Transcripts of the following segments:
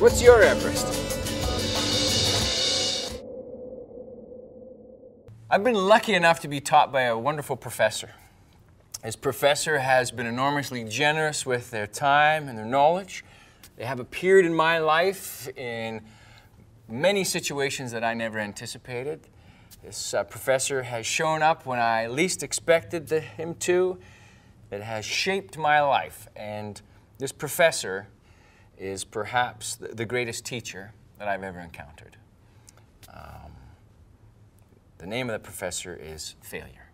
What's your Everest? I've been lucky enough to be taught by a wonderful professor. This professor has been enormously generous with their time and their knowledge. They have appeared in my life in many situations that I never anticipated. This professor has shown up when I least expected him to. It has shaped my life, and this professor is perhaps the greatest teacher that I've ever encountered. The name of the professor is failure.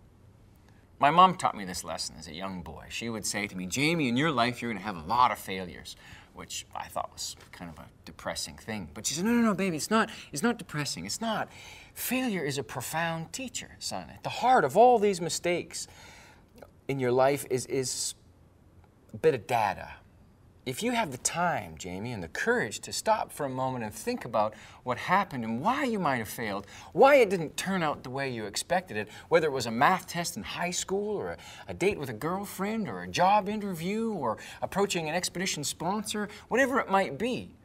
My mom taught me this lesson as a young boy. She would say to me, Jamie, in your life you're going to have a lot of failures, which I thought was kind of a depressing thing. But she said, no, baby, it's not depressing. It's not. Failure is a profound teacher, son. At the heart of all these mistakes in your life is a bit of data. If you have the time, Jamie, and the courage to stop for a moment and think about what happened and why you might have failed, why it didn't turn out the way you expected it, whether it was a math test in high school or a date with a girlfriend or a job interview or approaching an expedition sponsor, whatever it might be.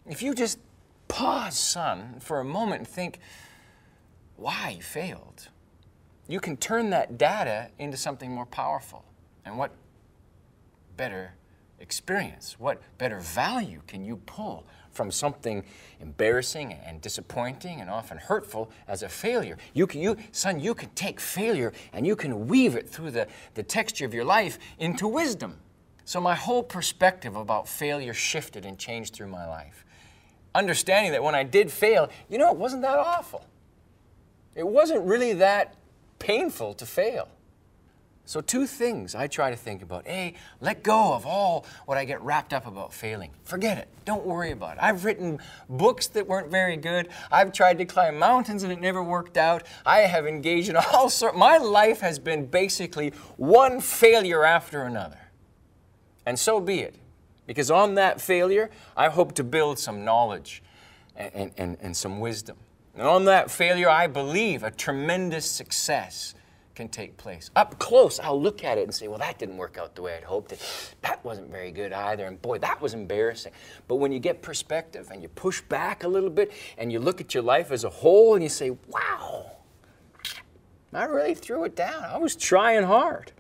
If you just pause, son, for a moment and think why you failed, you can turn that data into something more powerful. And what better experience, what better value can you pull from something embarrassing and disappointing and often hurtful as a failure? Son, you can take failure and you can weave it through the texture of your life into wisdom. So my whole perspective about failure shifted and changed through my life. Understanding that when I did fail, you know, it wasn't that awful. It wasn't really that painful to fail. So two things I try to think about. A, let go of all what I get wrapped up about failing. Forget it. Don't worry about it. I've written books that weren't very good. I've tried to climb mountains and it never worked out. I have engaged in all sorts. My life has been basically one failure after another. And so be it. Because on that failure, I hope to build some knowledge and some wisdom. And on that failure, I believe a tremendous success can take place. Up close, I'll look at it and say, well, that didn't work out the way I'd hoped. That wasn't very good either, and boy, that was embarrassing. But when you get perspective and you push back a little bit and you look at your life as a whole and you say, wow, I really threw it down. I was trying hard.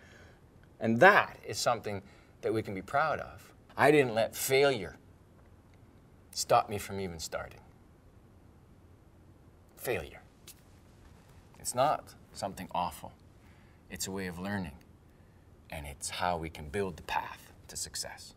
And that is something that we can be proud of. I didn't let failure stop me from even starting. Failure. It's not something awful. It's a way of learning, and it's how we can build the path to success.